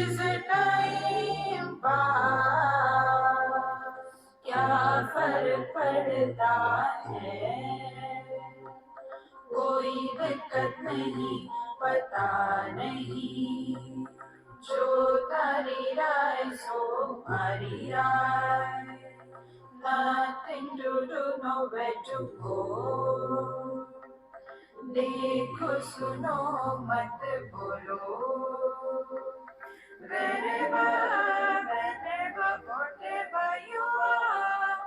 is a time pass, क्या फर्क पड़ता है, कोई दिक्कत नहीं, पता नहीं, जो तारी राय सो हमारी राय, nothing to do, nowhere to go, देखो सुनो मत बोलो, wherever, whenever, whatever you are,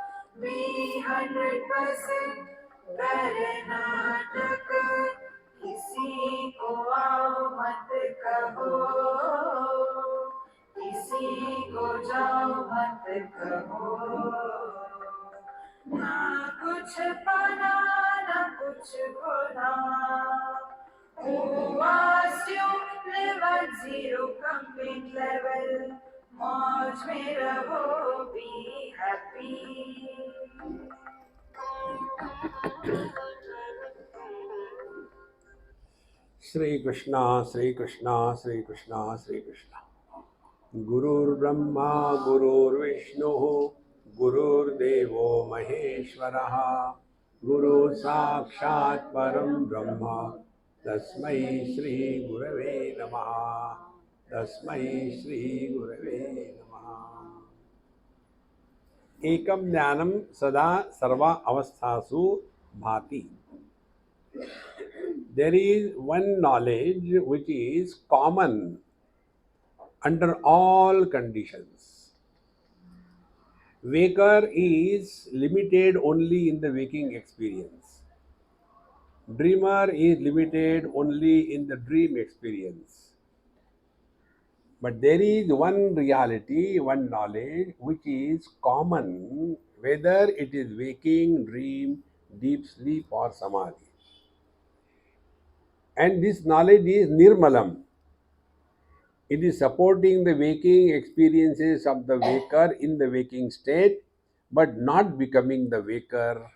be 100% Karnataka, किसी को आओ मत कहो, किसी को जाओ मत कहो, ना कुछ पाना ना कुछ खोना, who asked you live at zero complete level, मौज में रहो, be happy. Shri Krishna, Shri Krishna, Shri Krishna, Shri Krishna. Gurur Brahma, Gurur Vishnu, Gurur Devo Maheshwaraha, Guru Sakshat Param Brahma, Tasmai Shri Gurave Namaha, Tasmai Shri Gurave Namaha. Ekam Jnanam Sada Sarva Avasthasu Bhati. There is one knowledge which is common under all conditions. Waker is limited only in the waking experience. Dreamer is limited only in the dream experience. But there is one reality, one knowledge which is common whether it is waking, dream, deep sleep or samadhi. And this knowledge is nirmalam. It is supporting the waking experiences of the waker in the waking state, but not becoming the waker,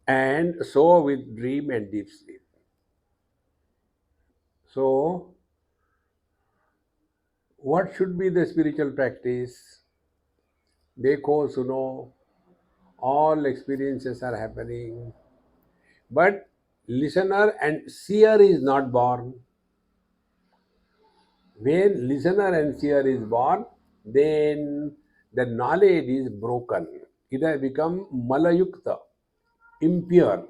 and so with dream and deep sleep. So, what should be the spiritual practice? Dekho, suno, all experiences are happening, but listener and seer is not born. When listener and seer is born, then the knowledge is broken. It has become malayukta, impure.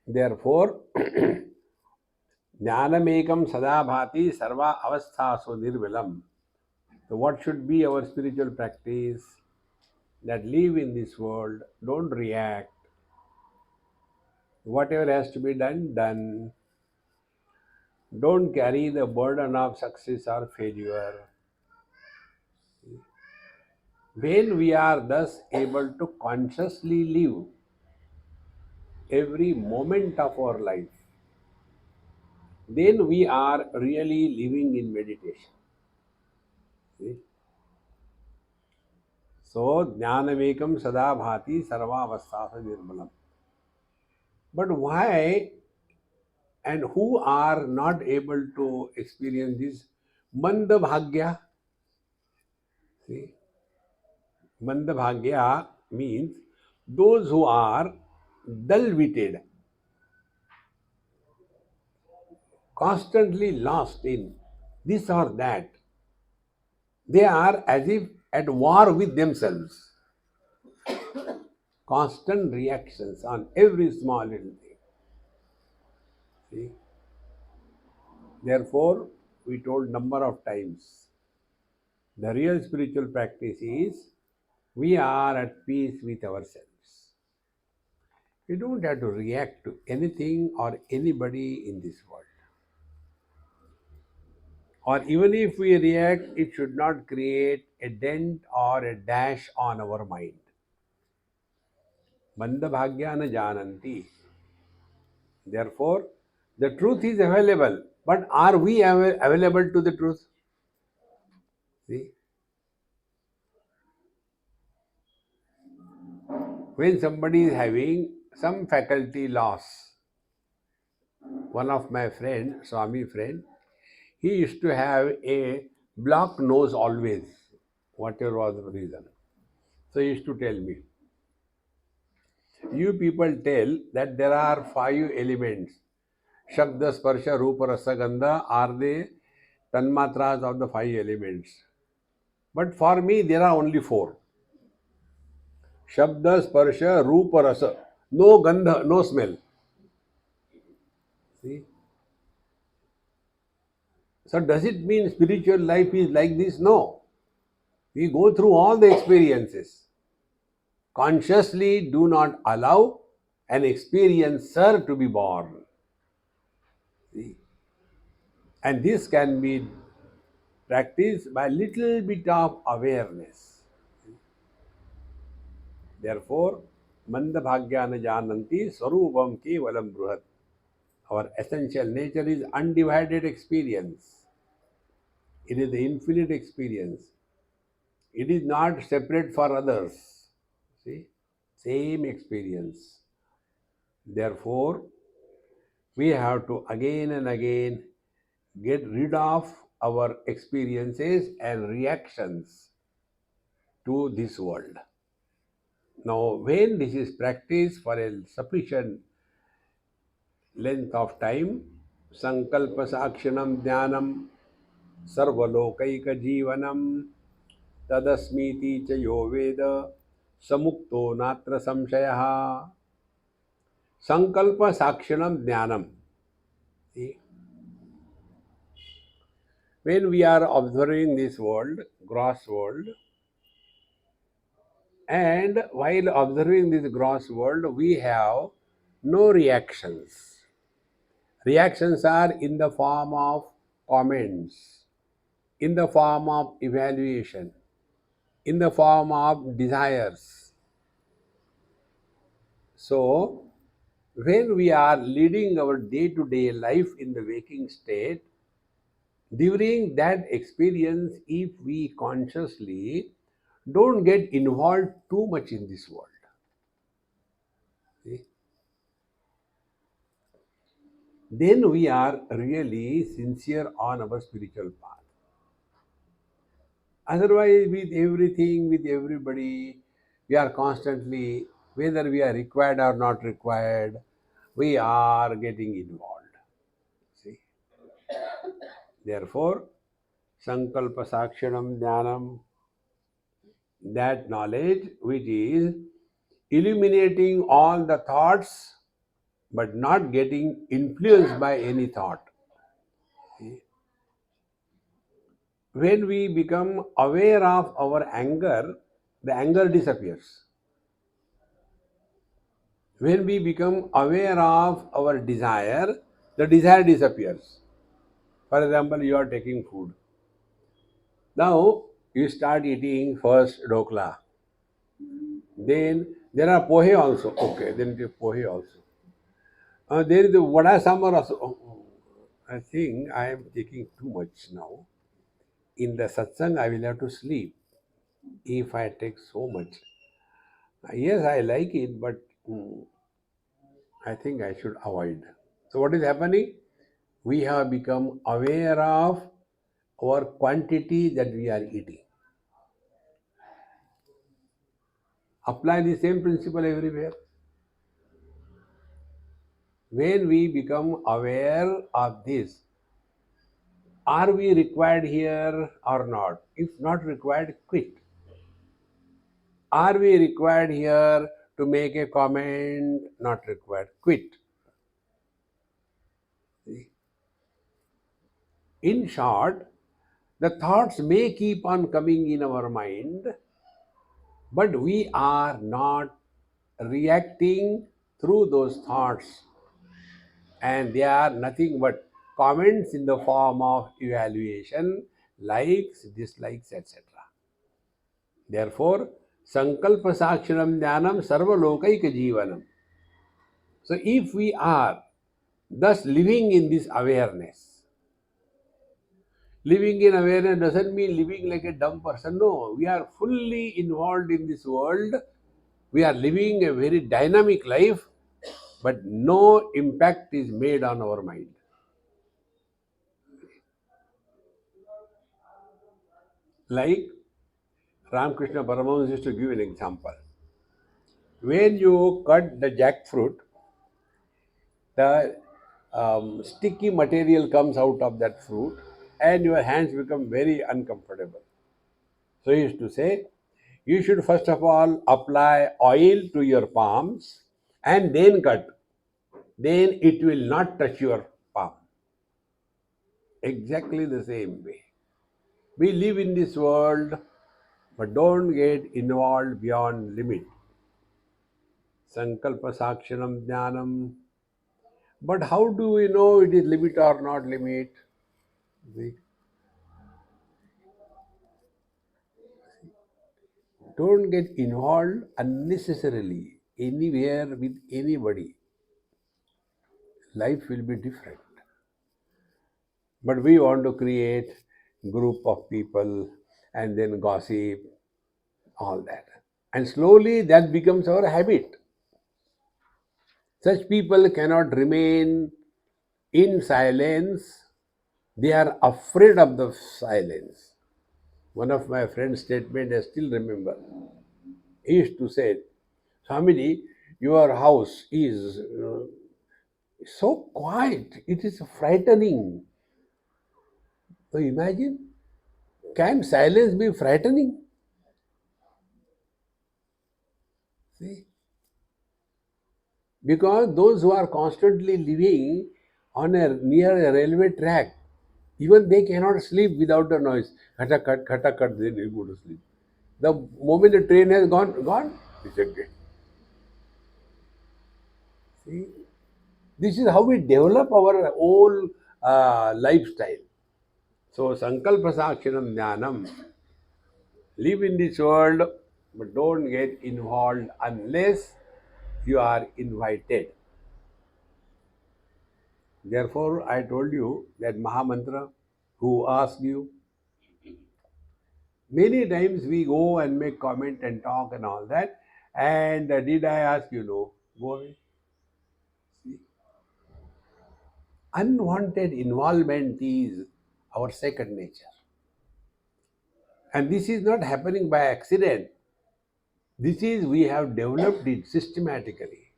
Therefore, jnanamekam sadabhati sarva avasthasu nirvilam. So what should be our spiritual practice? That live in this world, don't react. Whatever has to be done, done. Don't carry the burden of success or failure. When we are thus able to consciously live every moment of our life, then we are really living in meditation. See? So, jnanamekam sada bhati sarva avasthasa nirmalam. But why and who are not able to experience this manda bhagya? See? Manda bhagya means those who are dull-witted, constantly lost in this or that. They are as if at war with themselves. Constant reactions on every small little thing. See? Therefore, we told number of times, the real spiritual practice is we are at peace with ourselves. We don't have to react to anything or anybody in this world. Or even if we react, it should not create a dent or a dash on our mind. Manda bhagya na jananti. Therefore, the truth is available, but are we available to the truth? See? When somebody is having some faculty loss, one of my friend, Swami friend, He used to have a blocked nose always, whatever was the reason. So he used to tell me, you people tell that there are five elements. Shabda, Sparsha, Rupa, Rasa, Gandha are the tanmatras of the five elements. But for me, there are only four. Shabda, Sparsha, Rupa, Rasa. No Gandha, no smell. See? So does it mean spiritual life is like this? No. We go through all the experiences. Consciously do not allow an experiencer to be born. See? And this can be practiced by little bit of awareness. Therefore, Mandabhagyana Jananti Swarupam Kevalam Bruhat. Our essential nature is undivided experience. It is the infinite experience. It is not separate for others. See? Same experience. Therefore, we have to again and again get rid of our experiences and reactions to this world. Now, when this is practiced for a sufficient length of time, Sankalpa Sakshanam Jnanam Sarvalokaika Jivanam Tadasmiti cha yo Veda Samukto Natra Samshayaha. Sankalpa Sakshanam Jnanam. See, when we are observing this world, gross world, and while observing this gross world, we have no reactions. Reactions are in the form of comments, in the form of evaluation, in the form of desires. So, when we are leading our day to day life in the waking state, during that experience, if we consciously don't get involved too much in this world, see, then we are really sincere on our spiritual path. Otherwise, with everything, with everybody, we are constantly, whether we are required or not required, we are getting involved. See? Therefore, Sankalpa Sakshanam Jnanam, that knowledge which is illuminating all the thoughts but not getting influenced by any thought. See? When we become aware of our anger, the anger disappears. When we become aware of our desire, the desire disappears. For example, you are taking food. Now you start eating first dokla. Then there are pohe also. Okay, then it is pohe also. There is the vada sambar also. I think I am taking too much now. In the satsang, I will have to sleep if I take so much. Yes, I like it, but I think I should avoid. So, what is happening? We have become aware of our quantity that we are eating. Apply the same principle everywhere. When we become aware of this, are we required here or not? If not required, quit. Are we required here to make a comment? Not required, quit. In short, the thoughts may keep on coming in our mind, but we are not reacting through those thoughts, and they are nothing but comments in the form of evaluation, likes, dislikes, etc. Therefore, Sankalpa Sakshanam Jnanam Sarvalokaika Jivanam. So, if we are thus living in this awareness, living in awareness doesn't mean living like a dumb person. No, we are fully involved in this world. We are living a very dynamic life, but no impact is made on our mind. Like Ramakrishna Paramahansa used to give an example. When you cut the jackfruit, the sticky material comes out of that fruit and your hands become very uncomfortable. So he used to say, you should first of all apply oil to your palms and then cut. Then it will not touch your palm. Exactly the same way. We live in this world, but don't get involved beyond limit. Sankalpa sakshanam jnanam. But how do we know it is limit or not limit? See, don't get involved unnecessarily anywhere with anybody. Life will be different. But we want to create group of people and then gossip, all that. And slowly that becomes our habit. Such people cannot remain in silence. They are afraid of the silence. One of my friend's statement I still remember. He used to say, Swamiji, your house is so quiet. It is frightening. So imagine, can silence be frightening? See? Because those who are constantly living on a near a railway track, even they cannot sleep without a noise. Khata cut, then they go to sleep. The moment the train has gone, it's okay. See, this is how we develop our own lifestyle. So, sankalpa sakshanam jnanam. Live in this world, but don't get involved unless you are invited. Therefore, I told you that Mahamantra, who asked you, many times we go and make comment and talk and all that. And did I ask you? No? Go away. See, unwanted involvement is our second nature. And this is not happening by accident. This is, we have developed it systematically.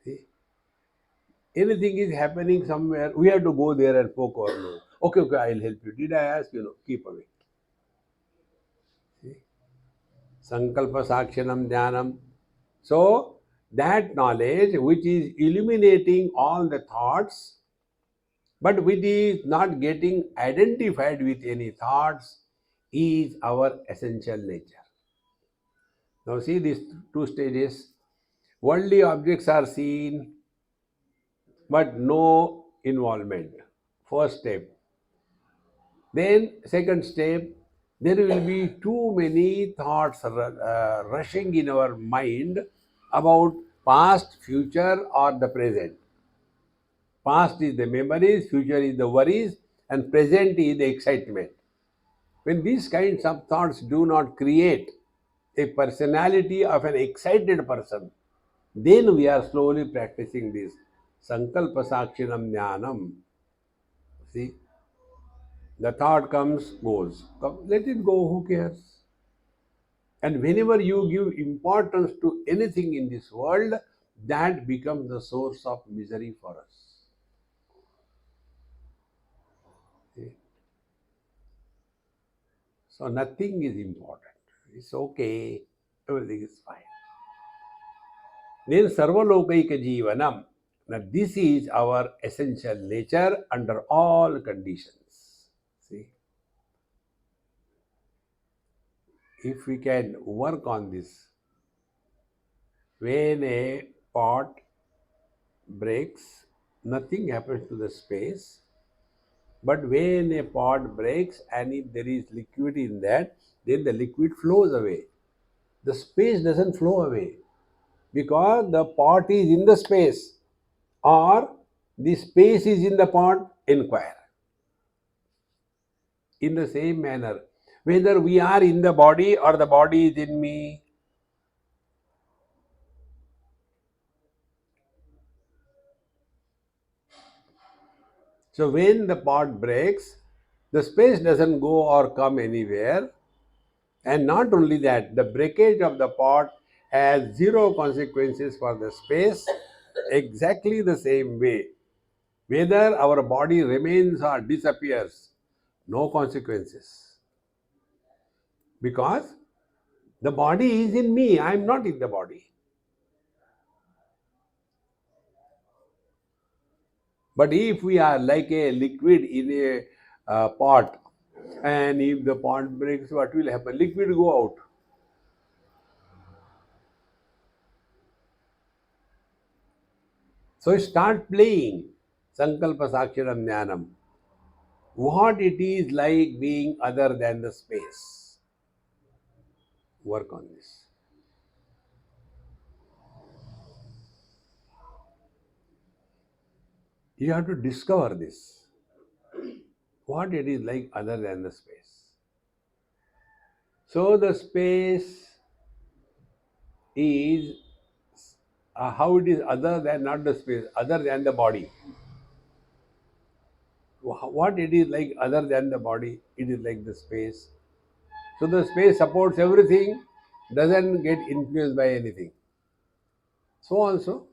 See? Anything is happening somewhere, we have to go there and poke our nose. Okay, okay, I'll help you. Did I ask you? No, keep away. See? Sankalpa sakshanam jnanam. So, that knowledge which is illuminating all the thoughts, but which is not getting identified with any thoughts, is our essential nature. Now, see these two stages. Worldly objects are seen, but no involvement. First step. Then, second step, there will be too many thoughts rushing in our mind about past, future, or the present. Past is the memories, future is the worries, and present is the excitement. When these kinds of thoughts do not create a personality of an excited person, then we are slowly practicing this sankalpa sakshinam jnanam. See, the thought comes, goes. Let it go, who cares? And whenever you give importance to anything in this world, that becomes the source of misery for us. See? So nothing is important. It's okay. Everything is fine. Then sarvalokaika jivanam. Now this is our essential nature under all conditions. See, if we can work on this, when a pot breaks, nothing happens to the space. But when a pot breaks and if there is liquid in that, then the liquid flows away. The space doesn't flow away because the pot is in the space or the space is in the pot. Inquire. In the same manner, whether we are in the body or the body is in me. So when the pot breaks, The space doesn't go or come anywhere. And not only that, the breakage of the pot has zero consequences for the space, exactly the same way. Whether our body remains or disappears, no consequences. Because the body is in me, I am not in the body. But if we are like a liquid in a pot, and if the pot breaks, what will happen? Liquid go out. So start playing Sankalpa Saksharam Jnanam. What it is like being other than the space. Work on this. You have to discover this. What it is like other than the space. So the space is how it is other than, not the space, other than the body. What it is like other than the body, it is like the space. So the space supports everything, doesn't get influenced by anything. So also,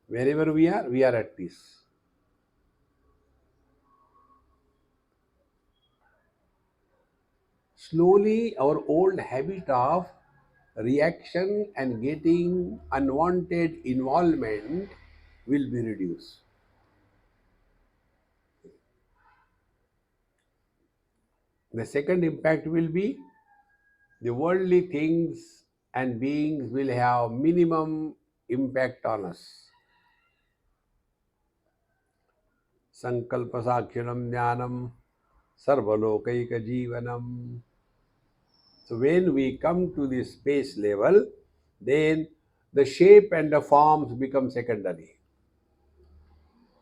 wherever we are at peace. Slowly, our old habit of reaction and getting unwanted involvement will be reduced. The second impact will be the worldly things and beings will have minimum impact on us. Sankalpasakshanam jnanam sarvalokaika jivanam. So when we come to the space level, then the shape and the forms become secondary.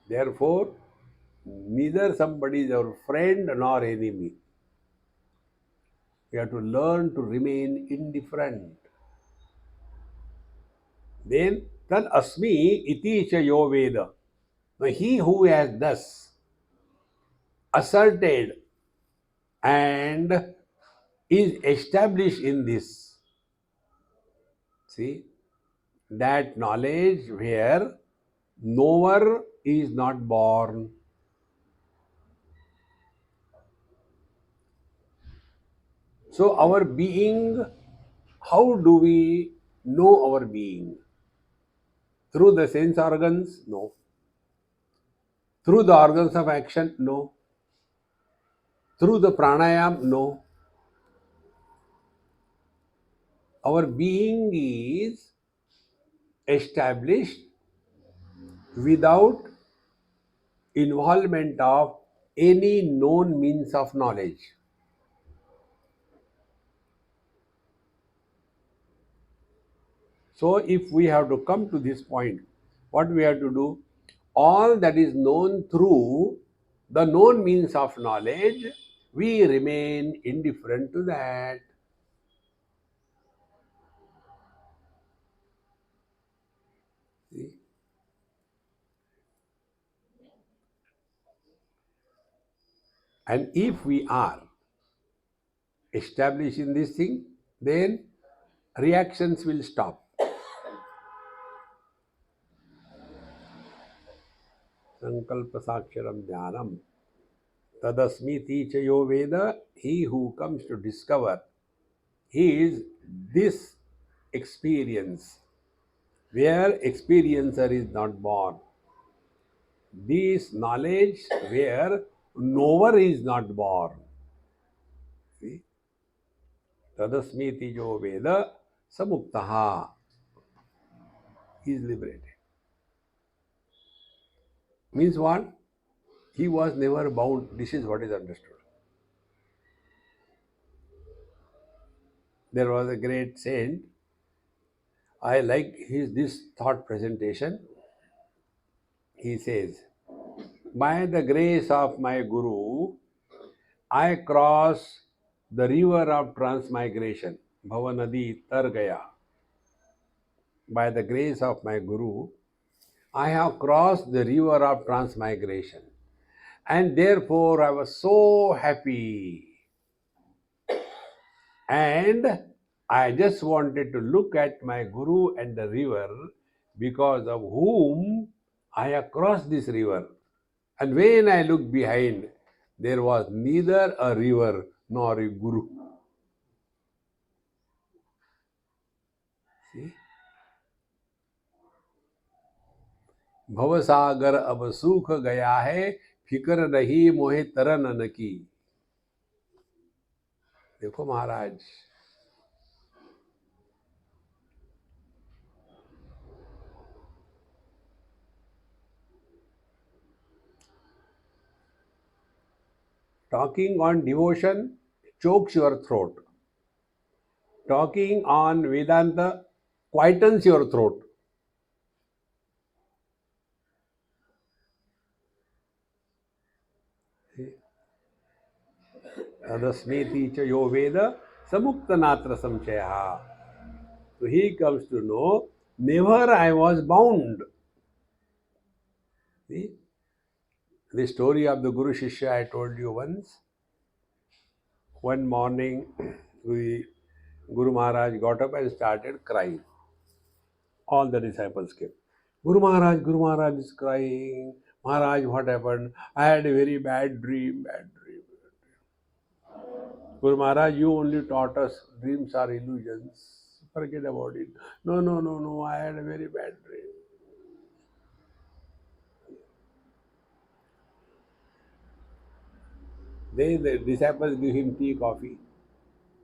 Therefore, neither somebody is our friend nor enemy. We have to learn to remain indifferent. Then, tad asmi iti cha yo veda. Now, he who has thus asserted and is established in this, see, that knowledge where knower is not born. So, our being, how do we know our being? Through the sense organs? No. Through the organs of action? No. Through the pranayam? No. Our being is established without involvement of any known means of knowledge. So, if we have to come to this point, what we have to do? All that is known through the known means of knowledge, we remain indifferent to that. See? And if we are established in this thing, then reactions will stop. Sankalpa Saksharam Jnanam. Tadasmiti Chayo Veda, he who comes to discover, he is this experience, where experiencer is not born. This knowledge where knower is not born. See? Tadasmiti Jo Veda Samuktaha. He is liberated. Means what? He was never bound. This is what is understood. There was a great saint. I like his this thought presentation. He says, by the grace of my Guru, I cross the river of transmigration. Bhavanadi tar gaya. By the grace of my Guru, I have crossed the river of transmigration. And therefore, I was so happy. And I just wanted to look at my Guru and the river, because of whom I have crossed this river. And when I looked behind, there was neither a river nor a Guru. See? भवसागर अब सूख गया है, फिक्र रही मोहे तरन की. देखो महाराज, talking on devotion chokes your throat. Talking on Vedanta quietens your throat. Adasmeti cha yo Veda samuktanatra samchaya. So he comes to know, never I was bound. See? The story of the Guru Shishya I told you once. One morning, Guru Maharaj got up and started crying. All the disciples came. Guru Maharaj is crying. Maharaj, what happened? I had a very bad dream, bad dream. Guru Maharaj, you only taught us dreams are illusions. Forget about it. No, no, no, no, I had a very bad dream. Then the disciples give him tea, coffee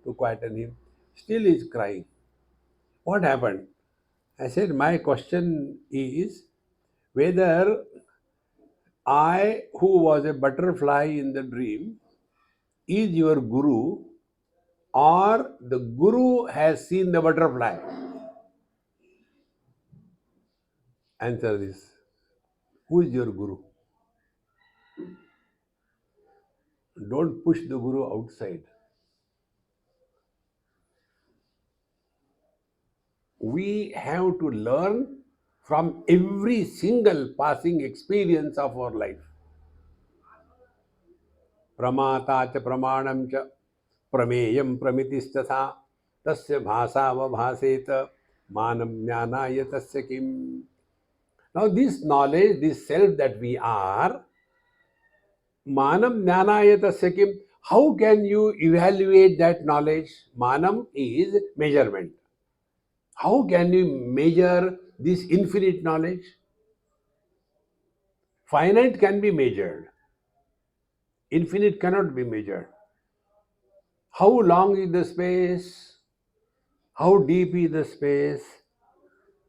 to quieten him. Still he is crying. What happened? I said, my question is whether I, who was a butterfly in the dream, is your Guru, or the Guru has seen the butterfly? Answer this. Who is your Guru? Don't push the Guru outside. We have to learn from every single passing experience of our life. Pramata cha pramanam cha prameyam pramitisthatha tasya bhasa avabhaseta manam jnanaya tasya kim. Now this knowledge, this self that we are, manam jnanaya tasya kim, how can you evaluate that knowledge? Manam is measurement. How can you measure this infinite knowledge? Finite can be measured. Infinite cannot be measured. How long is the space? How deep is the space?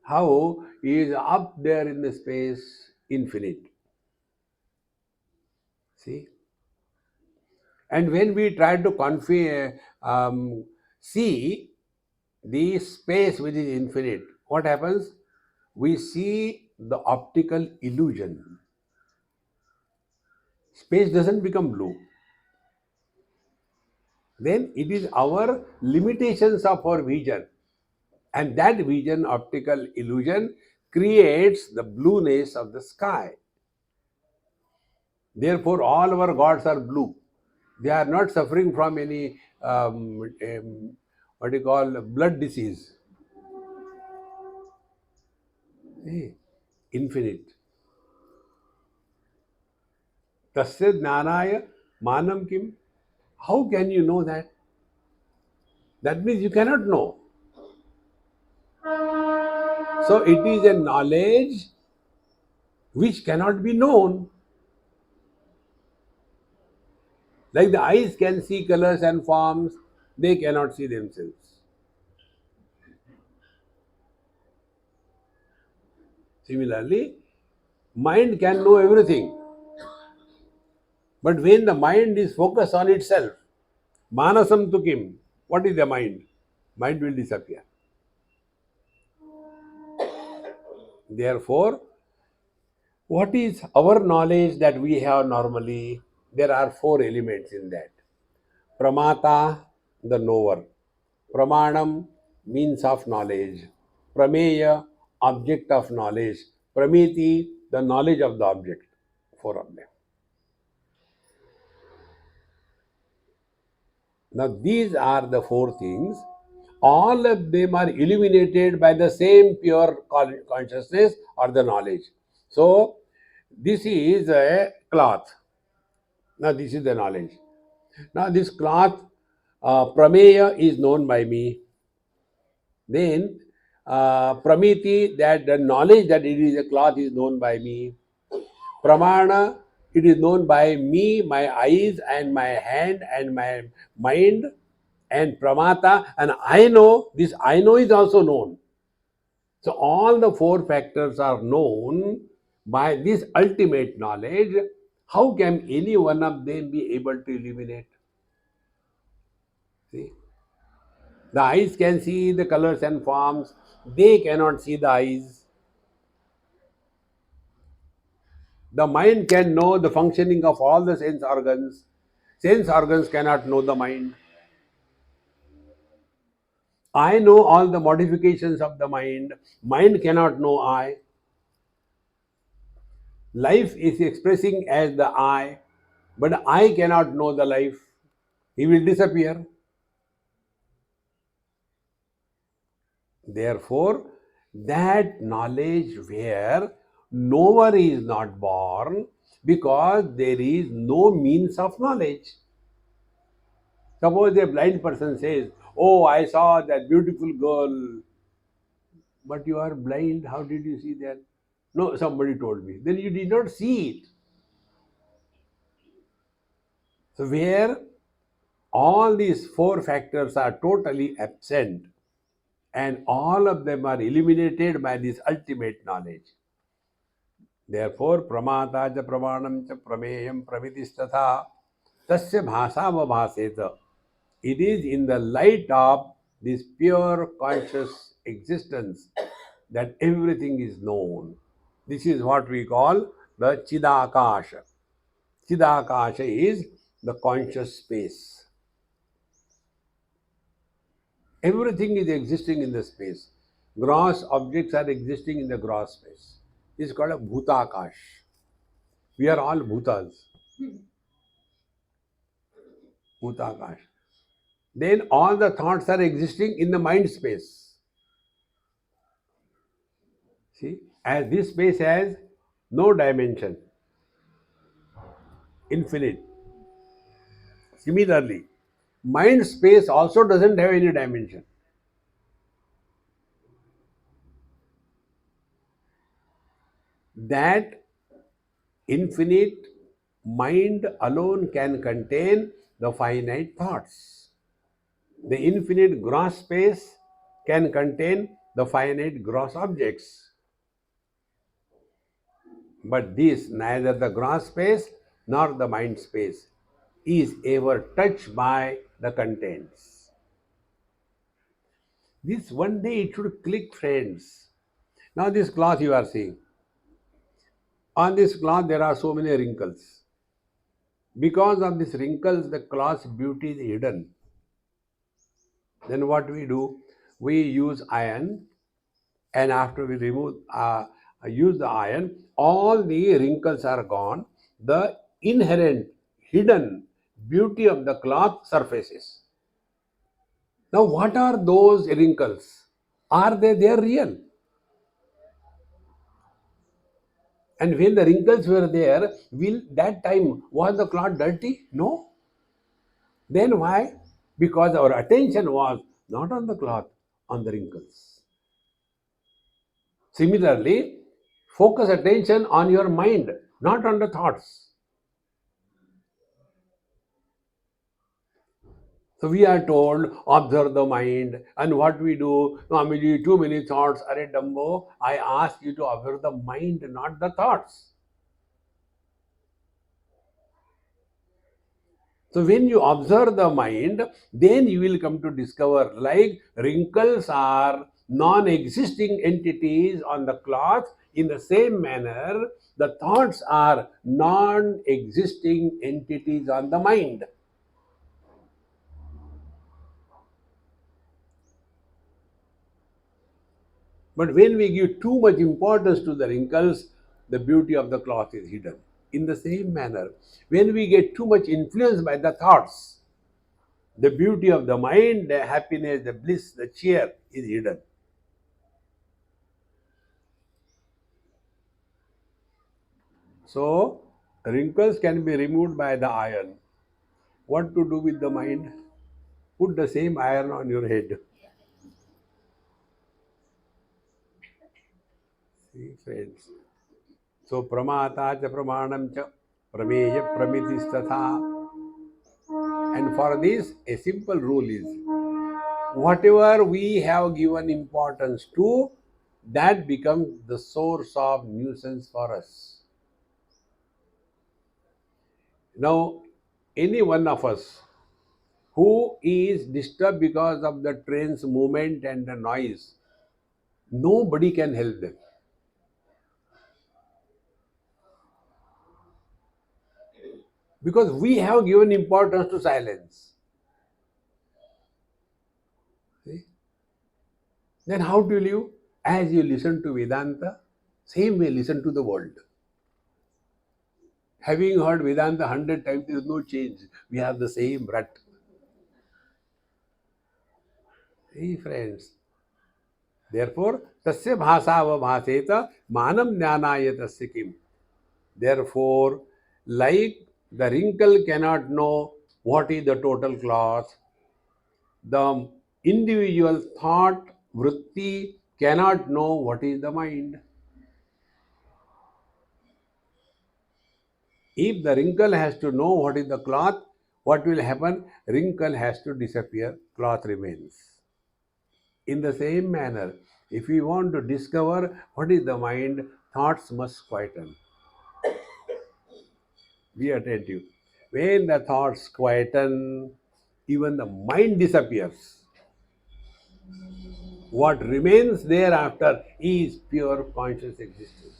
How is up there in the space? Infinite. See? And when we try to see the space which is infinite, what happens? We see the optical illusion. Space doesn't become blue. Then it is our limitations of our vision. And that vision, optical illusion, creates the blueness of the sky. Therefore, all our gods are blue. They are not suffering from any what you call blood disease. Infinite. Tasya jnanaya manam kim. How can you know that? That means you cannot know. So it is a knowledge which cannot be known. Like the eyes can see colors and forms, they cannot see themselves. Similarly, mind can know everything. But when the mind is focused on itself, manasam tukim, what is the mind? Mind will disappear. Therefore, what is our knowledge that we have normally? There are four elements in that. Pramata, the knower. Pramanam, means of knowledge. Prameya, object of knowledge. Pramiti, the knowledge of the object. Four of them. Now, these are the four things. All of them are illuminated by the same pure consciousness or the knowledge. So, this is a cloth. Now, this is the knowledge. Now, this cloth, prameya is known by me. Then, pramiti, that the knowledge that it is a cloth is known by me. Pramana, it is known by me, my eyes, and my hand, and my mind, and pramata, and I know, this I know is also known. So, all the four factors are known by this ultimate knowledge. How can any one of them be able to eliminate? See? The eyes can see the colors and forms, they cannot see the eyes. The mind can know the functioning of all the sense organs cannot know the mind. I know all the modifications of the mind cannot know I. Life is expressing as the I, but I cannot know the life. He will disappear. Therefore, that knowledge where knower is not born, because there is no means of knowledge. Suppose a blind person says, "Oh, I saw that beautiful girl," but you are blind, how did you see that? No, somebody told me. Then you did not see it. So, where all these four factors are totally absent and all of them are eliminated by this ultimate knowledge. Therefore, pramata cha pramanam cha prameyam pravitishthatha tasya bhasavabhaseta. It is in the light of this pure conscious existence that everything is known. This is what we call the Chidakasha. Chidakasha is the conscious space. Everything is existing in the space. Gross objects are existing in the gross space. This is called a Bhutakash. We are all Bhutas. Bhutakash. Then all the thoughts are existing in the mind space. See, as this space has no dimension, infinite. Similarly, mind space also doesn't have any dimension. That infinite mind alone can contain the finite thoughts. The infinite gross space can contain the finite gross objects. But this, neither the gross space nor the mind space, is ever touched by the contents. This one day it should click, friends. Now, this cloth you are seeing. On this cloth, there are so many wrinkles. Because of these wrinkles, the cloth's beauty is hidden. Then what we do? We use iron, and after we use the iron, all the wrinkles are gone. The inherent, hidden beauty of the cloth surfaces. Now, what are those wrinkles? Are they real? And when the wrinkles were there, will that time was the cloth dirty? No. Then why? Because our attention was not on the cloth, on the wrinkles. Similarly, focus attention on your mind, not on the thoughts. So we are told, observe the mind, and what we do, Swamiji, too many thoughts. Are Dumbo, I ask you to observe the mind, not the thoughts. So when you observe the mind, then you will come to discover, like wrinkles are non-existing entities on the cloth, in the same manner, the thoughts are non-existing entities on the mind. But when we give too much importance to the wrinkles, the beauty of the cloth is hidden. In the same manner, when we get too much influenced by the thoughts, The beauty of the mind, the happiness, the bliss, the cheer is hidden. So, wrinkles can be removed by the iron. What to do with the mind? Put the same iron on your head. See, friends. So, pramata cha pramanam cha prameya pramitistatha. And for this, a simple rule is whatever we have given importance to, that becomes the source of nuisance for us. Now, any one of us who is disturbed because of the train's movement and the noise, nobody can help them. Because we have given importance to silence. See? Then how do you live? As you listen to Vedanta, same way listen to the world. Having heard Vedanta 100 times, there is no change. We have the same rut. See, friends. Therefore, tasya bhasa bhaseta manam jnanaya tasya kim. Therefore, like the wrinkle cannot know what is the total cloth, the individual thought, vritti cannot know what is the mind. If the wrinkle has to know what is the cloth, what will happen? Wrinkle has to disappear, cloth remains. In the same manner, if we want to discover what is the mind, thoughts must quieten. Be attentive. When the thoughts quieten, even the mind disappears. What remains thereafter is pure conscious existence.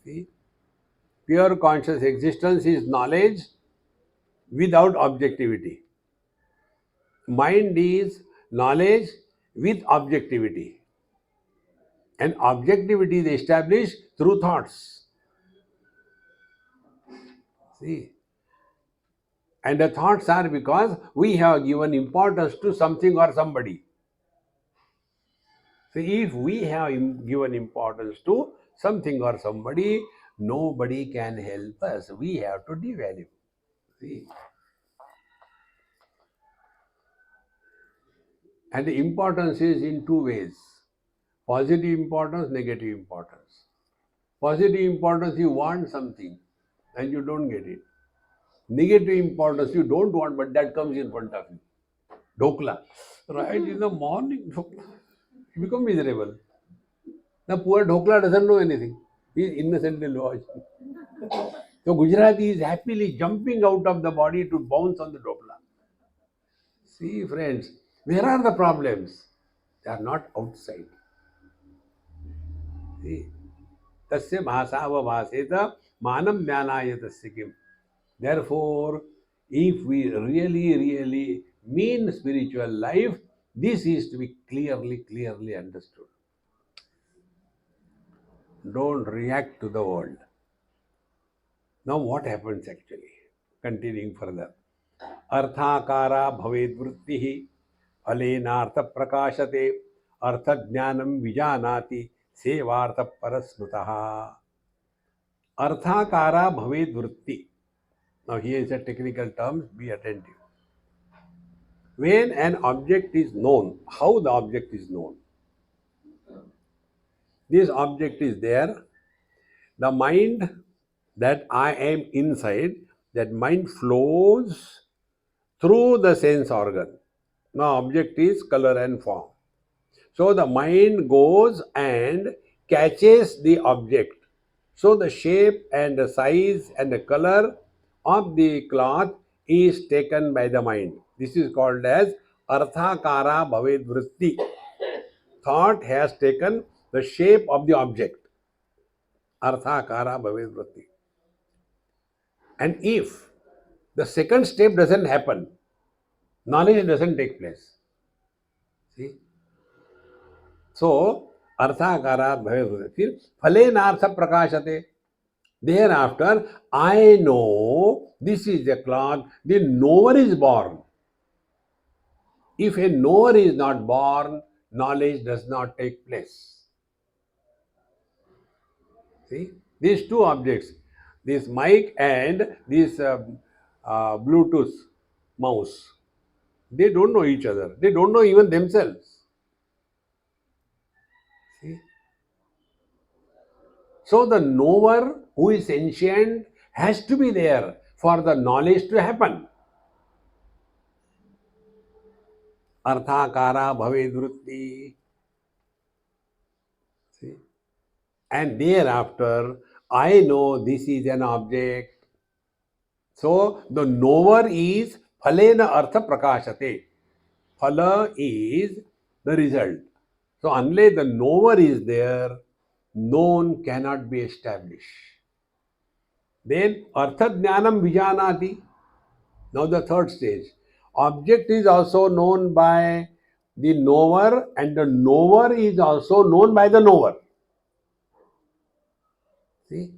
See? Pure conscious existence is knowledge without objectivity. Mind is knowledge with objectivity. And objectivity is established through thoughts. See? And the thoughts are because we have given importance to something or somebody. So if we have given importance to something or somebody, nobody can help us. We have to devalue. See? And the importance is in two ways: positive importance, negative importance. Positive importance, you want something and you don't get it. Negative importance, you don't want, but that comes in front of you. Dhokla. Right in the morning, dhokla. You become miserable. The poor dhokla doesn't know anything. He is innocently lodged. So Gujarati is happily jumping out of the body to bounce on the dhokla. See, friends, where are the problems? They are not outside. See, tasya bhasava bhaseta manam jnanaya tasya kim. Therefore, if we really mean spiritual life, this is to be clearly understood. Don't react to the world. Now, what happens actually? Continuing further. अर्थाकारा भवेद् वृत्तिः फलेनार्थ प्रकाशते अर्थ ज्ञानम विजानाति सेवार्थ परस्मृतः अर्थाकारा भवेद् वृत्ति. Now here is a technical term, be attentive. When an object is known, how the object is known? This object is there, the mind that I am inside, that mind flows through the sense organ. Now object is color and form. So the mind goes and catches the object. So the shape and the size and the color of the cloth is taken by the mind. This is called as arthakara bhaved vritti. Thought has taken the shape of the object. Arthakara bhaved vritti. And if the second step doesn't happen, knowledge doesn't take place. See? So, अर्थाकारा भवे फिर फलेनार्थ प्रकाशते. Thereafter, I know this is a clock, the knower is born. If a knower is not born, knowledge does not take place. See, these two objects, this mic and this Bluetooth mouse, they don't know each other. They don't know even themselves. See? So the knower who is sentient has to be there for the knowledge to happen. Arthakara bhavedvrutti. See? And thereafter, I know this is an object. So the knower is phalena artha prakashate. Phala is the result. So unless the knower is there, known cannot be established. Then artha jnanam vijanati. Now the third stage. Object is also known by the knower and the knower is also known by the knower. See?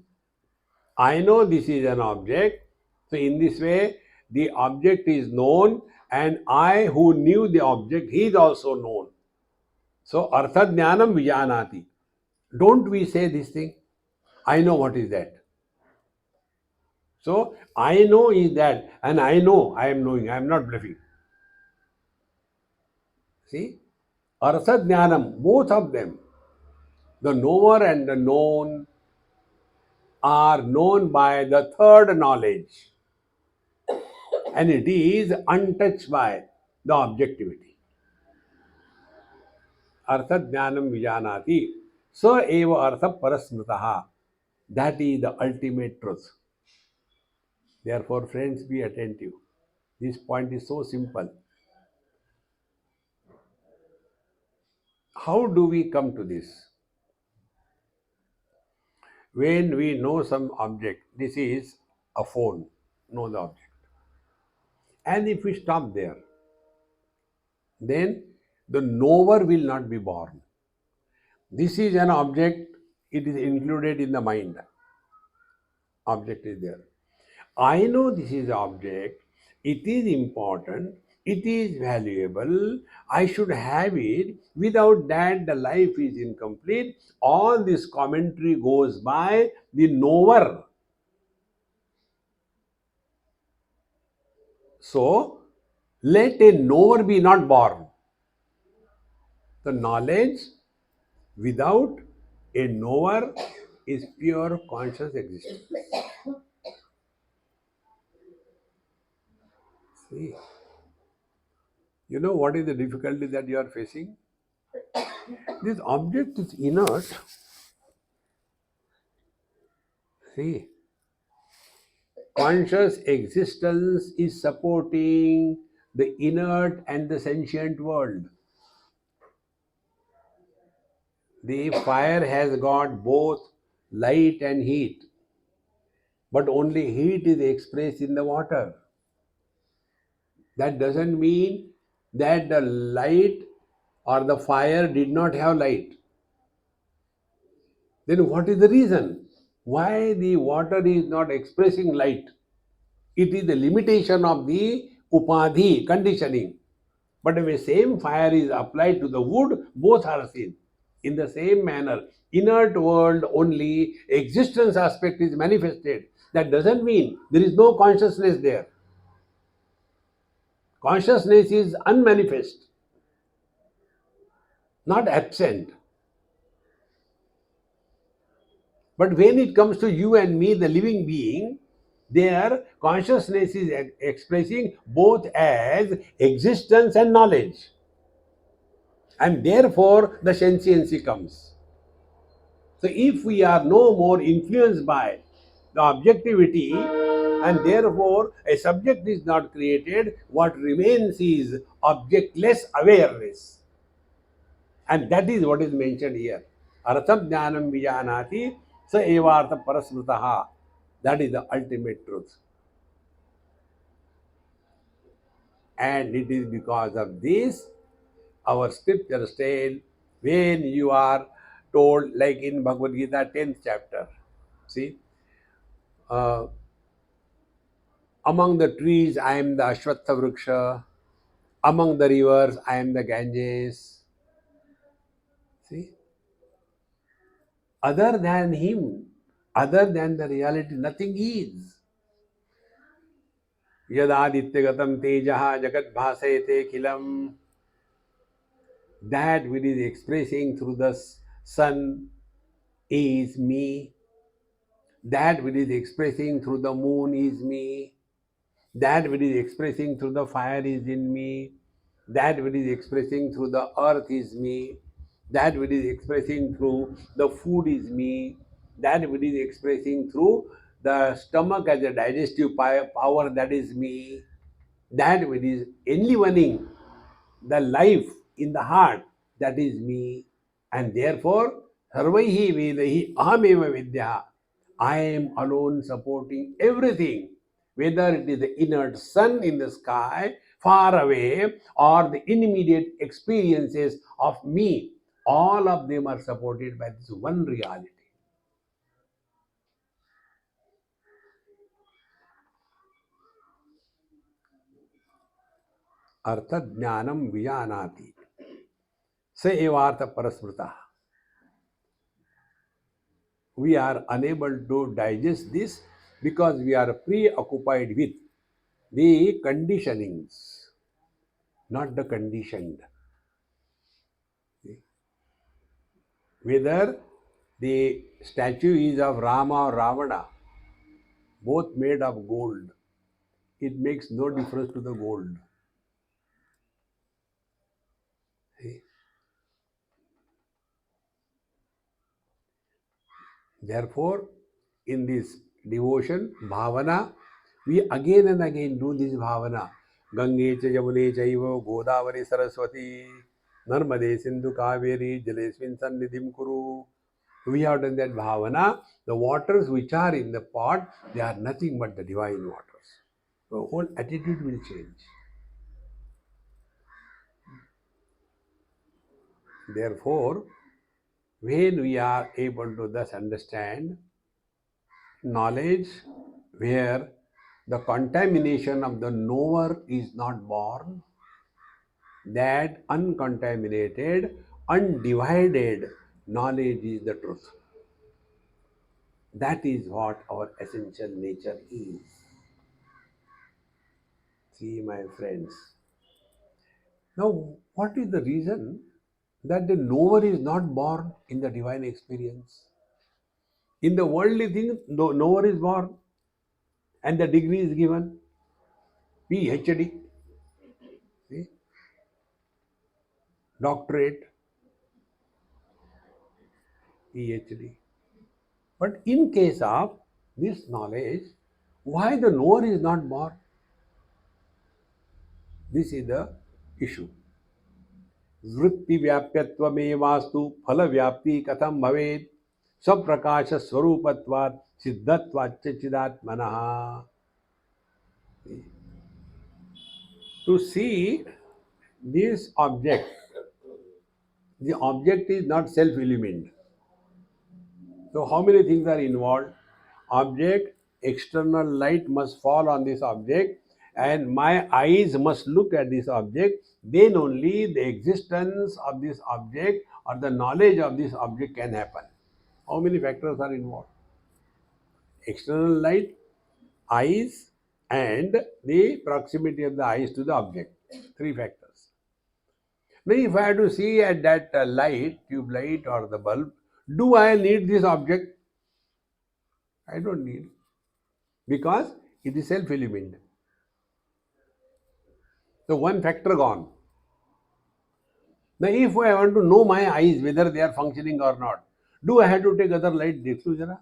I know this is an object. So in this way, the object is known and I who knew the object, he is also known. So artha jnanam vijanati. Don't we say this thing? I know what is that. So I know is that and I know I am knowing. I am not bluffing. See? Artha jnanam, both of them, the knower and the known, are known by the third knowledge and it is untouched by the objectivity. Artha jnanam vijanati. So eva artha parasmritaha. That is the ultimate truth. Therefore, friends, be attentive. This point is so simple. How do we come to this? When we know some object, this is a phone, know the object. And if we stop there, then the knower will not be born. This is an object, it is included in the mind. Object is there. I know this is object, it is important, it is valuable, I should have it. Without that, the life is incomplete. All this commentary goes by the knower. So, let a knower be not born. The knowledge without a knower is pure conscious existence. See, you know what is the difficulty that you are facing? This object is inert. See, conscious existence is supporting the inert and the sentient world. The fire has got both light and heat, but only heat is expressed in the water. That doesn't mean that the light or the fire did not have light. Then what is the reason? Why the water is not expressing light? It is the limitation of the upadhi, conditioning. But if the same fire is applied to the wood, both are seen. In the same manner, inert world only existence aspect is manifested. That doesn't mean there is no consciousness there. Consciousness is unmanifest, not absent. But when it comes to you and me, the living being, their consciousness is expressing both as existence and knowledge. And therefore, the sentiency comes. So, if we are no more influenced by the objectivity and therefore a subject is not created, what remains is objectless awareness. And that is what is mentioned here. Artham jnanam vijanati sa evartha parasmritaha. That is the ultimate truth. And it is because of this, our scripture said, when you are told, like in Bhagavad Gita 10th chapter, see, Uh, among the trees, I am the Ashwatha Vriksha. Among the rivers, I am the Ganges. See, other than him, other than the reality, nothing is. Yadadityagatam tejaha jagat bhasayate khilam. That which is expressing through the sun is me. That which is expressing through the moon is me. That which is expressing through the fire is in me. That which is expressing through the earth is me. That which is expressing through the food is me. That which is expressing through the stomach as a digestive power, that is me. That which is enlivening the life in the heart, that is me. And therefore, Sarvaihi Vedahi Ahameva Vidya. I am alone supporting everything, whether it is the inert sun in the sky, far away, or the immediate experiences of me. All of them are supported by this one reality. Artha Jnanam Vijanati. Se evartha parasmrita. We are unable to digest this because we are preoccupied with the conditionings, not the conditioned. Whether the statue is of Rama or Ravana, both made of gold, it makes no difference to the gold. Therefore, in this devotion, bhavana, we again and again do this bhavana. Gange cha yamune chaiva godavari saraswati narmade sindhu kaveri jalesmin sannidhim kuru. We have done that bhavana. The waters which are in the pot, they are nothing but the divine waters. The whole attitude will change. Therefore, when we are able to thus understand knowledge where the contamination of the knower is not born, that uncontaminated, undivided knowledge is the truth. That is what our essential nature is. See, my friends. Now, what is the reason that the knower is not born in the divine experience? In the worldly thing, the knower is born and the degree is given. PhD, see, doctorate, PhD. But in case of this knowledge, why the knower is not born? This is the issue. वृत्ति व्याप्यत्वमेवास्तु फल व्याप्ति कथम भवेत् स्वप्रकाश स्वरूपत्वात् सिद्धत्वाच्च चिदात्मनः. To see this object, the object is not self-illumined. So how many things are involved? Object, external light must fall on this object, and my eyes must look at this object. Then only the existence of this object or the knowledge of this object can happen. How many factors are involved? External light, eyes, and the proximity of the eyes to the object. Three factors. Now, if I have to see at that light, tube light or the bulb, do I need this object? I don't need, because it is self-illumined. So one factor gone. Now if I want to know my eyes whether they are functioning or not, do I have to take other light? Dekhu jara?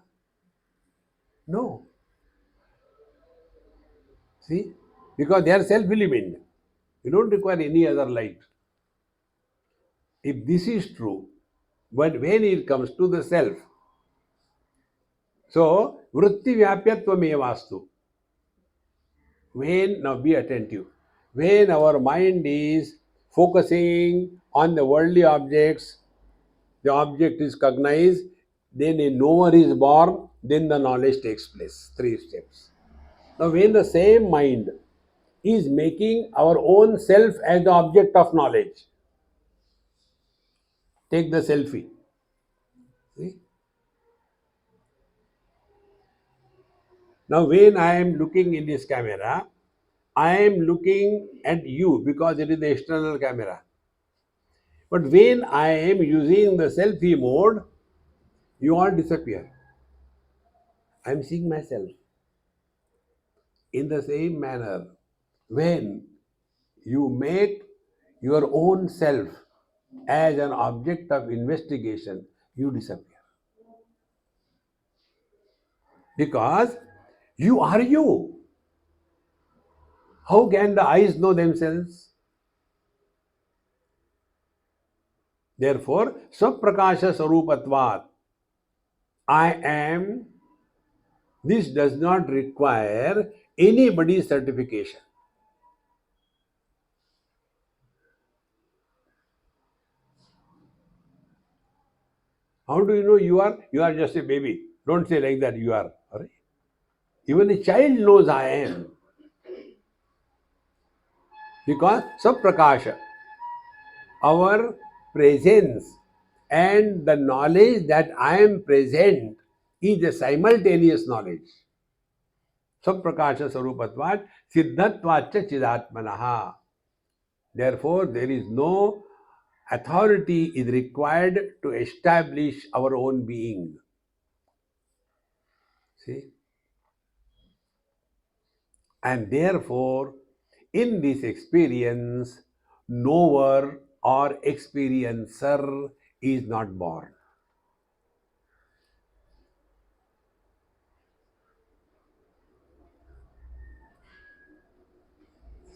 No. See? Because they are self-illumined. You don't require any other light. If this is true, but when it comes to the self, so vritti vyapyatvame. When, now be attentive, when our mind is focusing on the worldly objects, the object is cognized, then a knower is born, then the knowledge takes place. Three steps. Now, when the same mind is making our own self as the object of knowledge, take the selfie. See? Now, when I am looking in this camera, I am looking at you because it is the external camera. But when I am using the selfie mode, you all disappear. I am seeing myself. In the same manner, when you make your own self as an object of investigation, you disappear. Because you are you. How can the eyes know themselves? Therefore, Swaprakasha Sarupatvat, I am, this does not require anybody's certification. How do you know you are? You are just a baby. Don't say like that, you are. Alright? Even a child knows I am. Because Swaprakasha, our presence and the knowledge that I am present is a simultaneous knowledge. Swaprakasha Sarupatvat Siddhatvacha Chidatmanaha. Therefore, there is no authority is required to establish our own being. See? And therefore, in this experience, knower or experiencer is not born.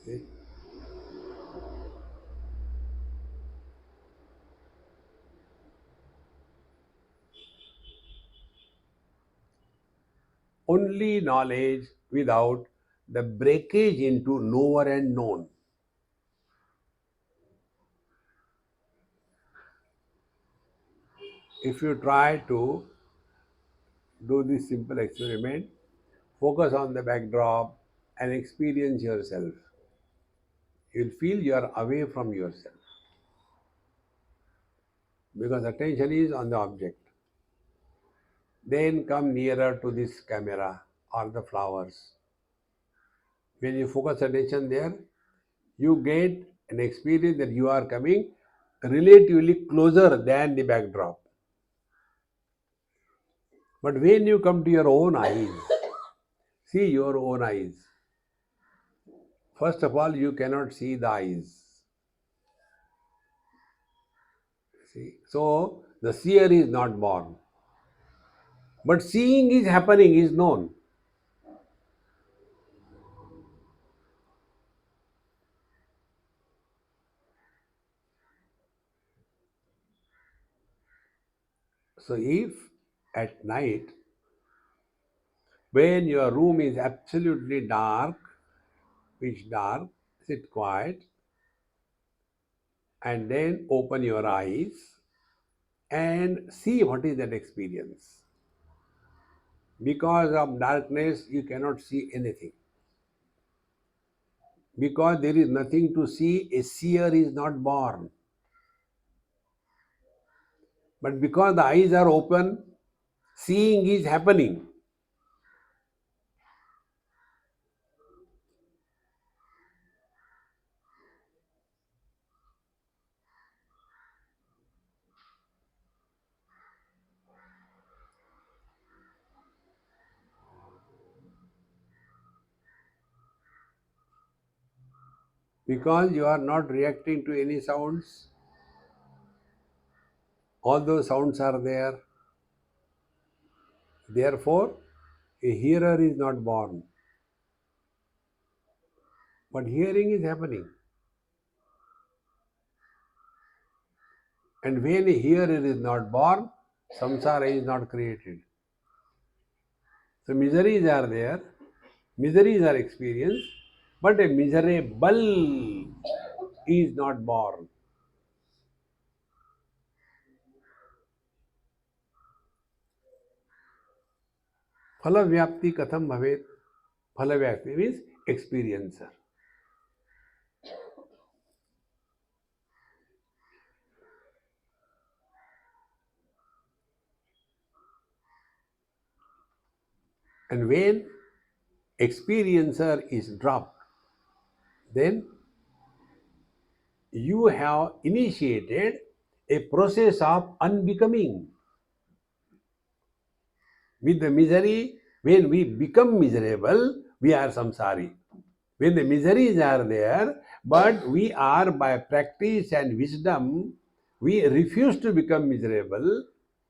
See? Only knowledge without the breakage into knower and known. If you try to do this simple experiment, focus on the backdrop and experience yourself. You'll feel you are away from yourself because attention is on the object. Then come nearer to this camera or the flowers. When you focus attention there, you get an experience that you are coming relatively closer than the backdrop. But when you come to your own eyes, see your own eyes. First of all, you cannot see the eyes. See? So the seer is not born. But seeing is happening, is known. So if at night, when your room is absolutely dark, pitch dark, sit quiet, and then open your eyes and see what is that experience. Because of darkness, you cannot see anything. Because there is nothing to see, a seer is not born. But because the eyes are open, seeing is happening. Because you are not reacting to any sounds, all those sounds are there. Therefore, a hearer is not born. But hearing is happening. And when a hearer is not born, samsara is not created. So miseries are there, miseries are experienced, but a miserable is not born. Phalavyapti katham bhavet? Phalavyapti means experiencer. And when experiencer is dropped, then you have initiated a process of unbecoming. With the misery, when we become miserable, we are samsari. When the miseries are there, but we are by practice and wisdom, we refuse to become miserable,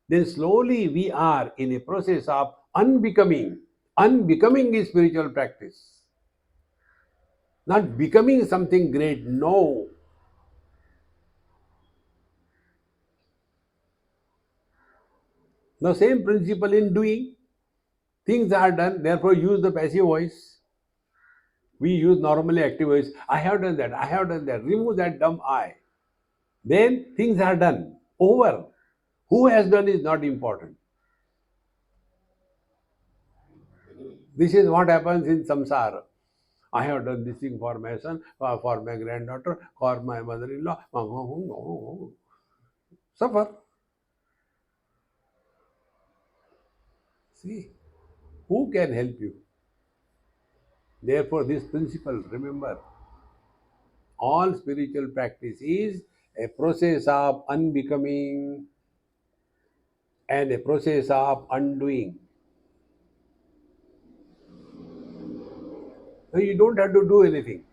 then slowly we are in a process of unbecoming. Unbecoming is spiritual practice. Not becoming something great, no. The same principle in doing. Things are done, therefore use the passive voice. We use normally active voice. I have done that, I have done that. Remove that dumb I. Then things are done. Over. Who has done is not important. This is what happens in samsara. I have done this thing for my son, for my granddaughter, for my mother-in-law. Suffer. See, who can help you? Therefore, this principle, remember, all spiritual practice is a process of unbecoming and a process of undoing. So you don't have to do anything.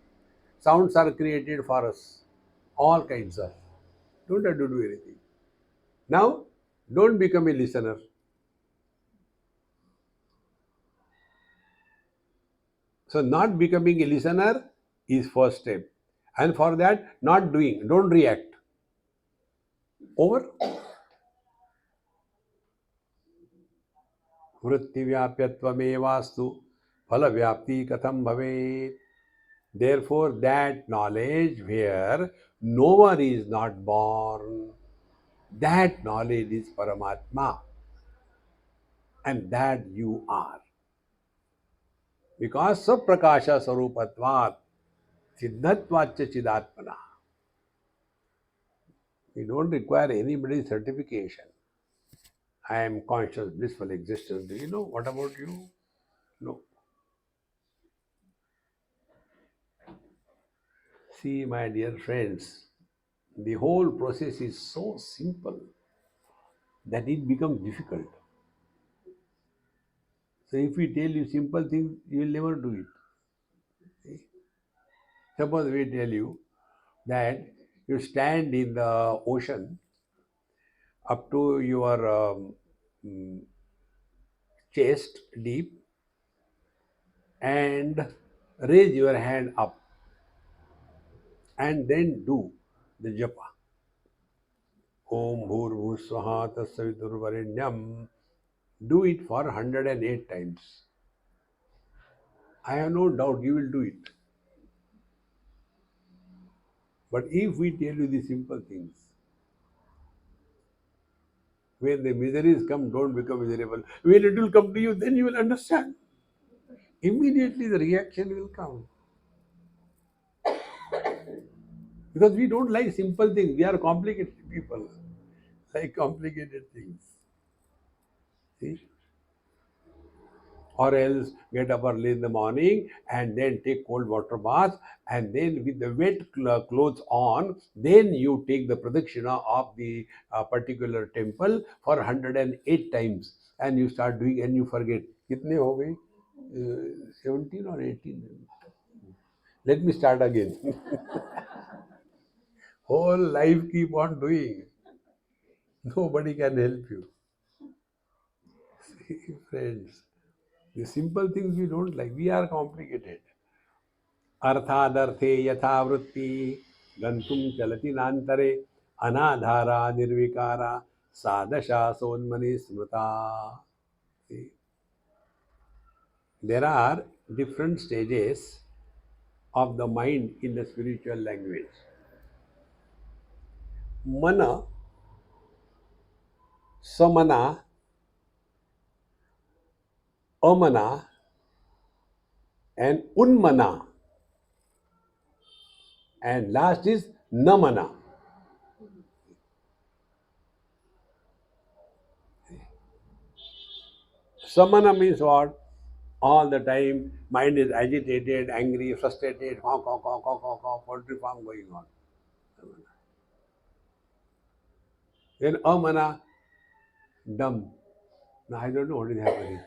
Sounds are created for us, all kinds of. Don't have to do anything. Now, don't become a listener. So, not becoming a listener is first step. And for that, not doing, don't react. Over. वृत्तिव्याप्यत्वमेवास्तु फलव्याप्ति कथम भवेत्. Therefore, that knowledge where no one is not born, that knowledge is Paramatma, and that you are. Because Saprakasha Sarupatvat Siddhatvacha Chidatmana. You don't require anybody's certification. I am conscious, blissful existence. Do you know? What about you? No. See, my dear friends, the whole process is so simple that it becomes difficult. So if we tell you simple things, you will never do it. See? Suppose we tell you that you stand in the ocean up to your mm, chest deep and raise your hand up and then do the japa. Om Bhurvusvaha Tatsaviturvarenyam. Do it for 108 times. I have no doubt you will do it. But if we tell you the simple things, when the miseries come, don't become miserable. When it will come to you, then you will understand. Immediately the reaction will come. Because we don't like simple things. We are complicated people. Like complicated things. See? Or else get up early in the morning and then take cold water bath and then with the wet clothes on, then you take the pradakshina of the particular temple for 108 times and you start doing and you forget. Kitne ho gaye? 17 or 18? Let me start again. Whole life keep on doing. Nobody can help you. See, friends, the simple things we don't like. We are complicated. अर्थादर्थे यथा वृत्ति गंतुम चलति नान्तरे अनाधारा निर्विकारा सादशा सोन्मनि स्मृता. See, there are different stages of the mind in the spiritual language. Mana, samana, amana and unmana, and last is namana. Samana means what? All the time mind is agitated, angry, frustrated, poultry farm going on. Then amana, dumb. Now I don't know what is happening.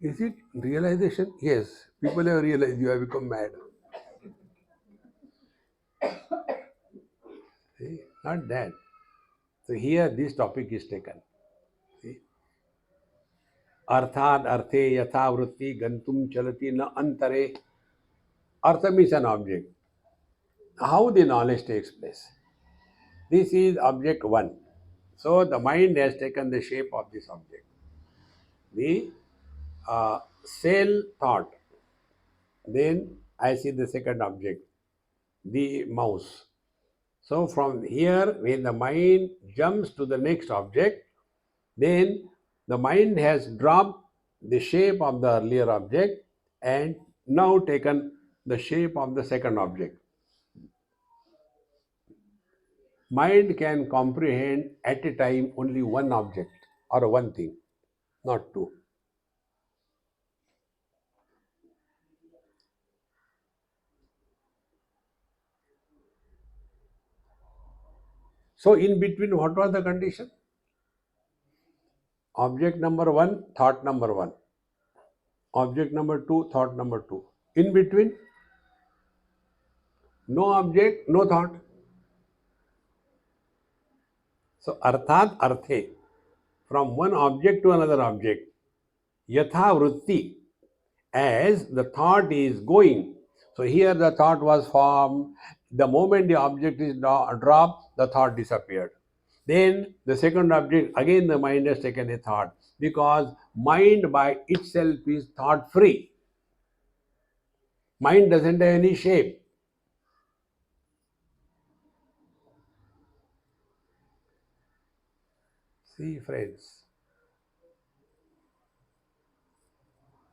Is it realization? Yes. People have realized you have become mad. See? Not that. So here this topic is taken. See? Arthat arthe yatha vritti gantum chalati na antare. Artha means an object. How the knowledge takes place. This is object one. So the mind has taken the shape of this object. The cell thought. Then I see the second object, the mouse. So from here, when the mind jumps to the next object, then the mind has dropped the shape of the earlier object and now taken the shape of the second object. Mind can comprehend at a time only one object or one thing, not two. So in between, what was the condition? Object number one, thought number one. Object number two, thought number two. In between, no object, no thought. So arthat arthe, from one object to another object, yatha vritti, as the thought is going. So here the thought was formed. The moment the object is dropped, the thought disappeared. Then the second object, again the mind has taken a thought, because mind by itself is thought free. Mind doesn't have any shape. See, friends,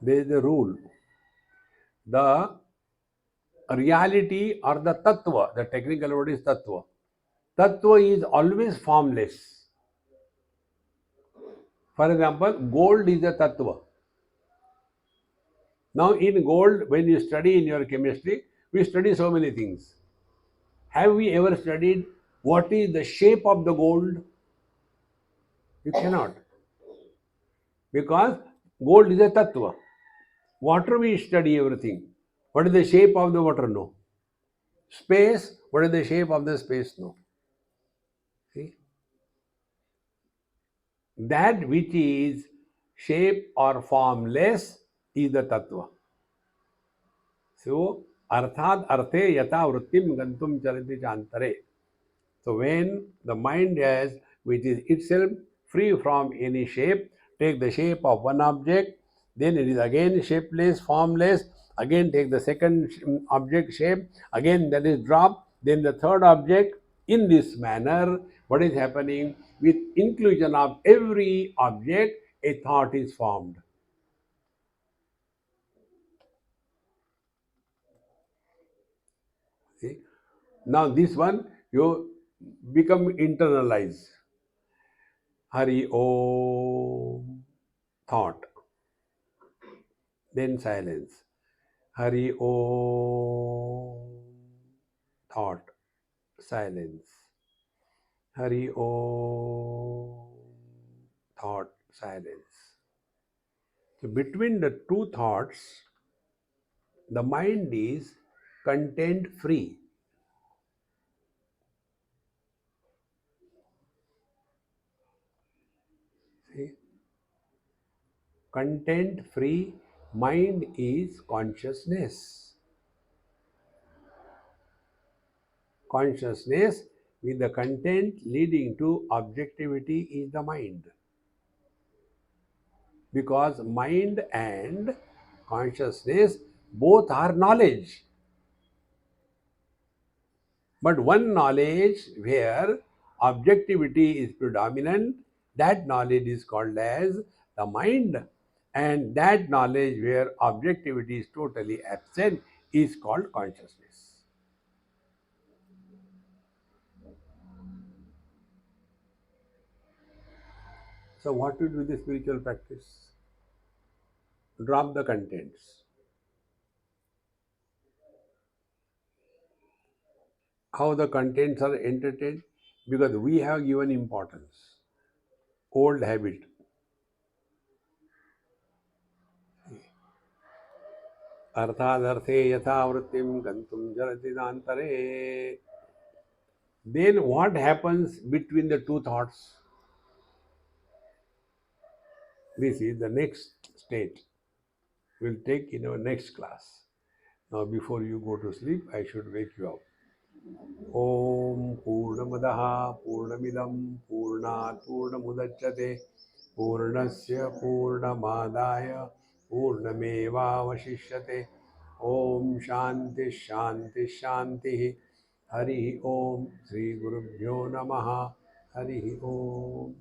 there is a rule. The reality or the tattva, the technical word is tattva. Tattva is always formless. For example, gold is a tattva. Now, in gold, when you study in your chemistry, we study so many things. Have we ever studied what is the shape of the gold? You cannot. Because gold is a tattva. Water, we study everything. What is the shape of the water? No. Space, what is the shape of the space? No. See? That which is shape or formless is the tattva. So, arthat arthe yata vrittim gantum charati chantare. So, when the mind has, which is itself free from any shape, take the shape of one object, then it is again shapeless, formless, again take the second object shape, again that is dropped, then the third object. In this manner, what is happening? With inclusion of every object, a thought is formed. See? Now this one you become internalized. Hari Om, thought, then silence. Hari Om, thought, silence. Hari Om, thought, silence. So between the two thoughts, the mind is content free. See? Content free mind is consciousness. Consciousness with the content leading to objectivity is the mind. Because mind and consciousness both are knowledge. But one knowledge where objectivity is predominant, that knowledge is called as the mind. And that knowledge where objectivity is totally absent is called consciousness. So, what to do with the spiritual practice? Drop the contents. How the contents are entertained? Because we have given importance. Old habit. अर्थादर्थे यथा वृत्तिं गन्तुं जरति नान्तरे. Then what happens between the two thoughts? This is the next state we'll take in our next class. Now, before you go to sleep, I should wake you up. Om Purnamadaha Purnamidam Purnat Purnamudachyate Purnasya Purnamadaya Purnamevavashishyate. Om Shanti Shanti Shanti. Hari Om Sri Gurubhyo Namaha. Hari Om.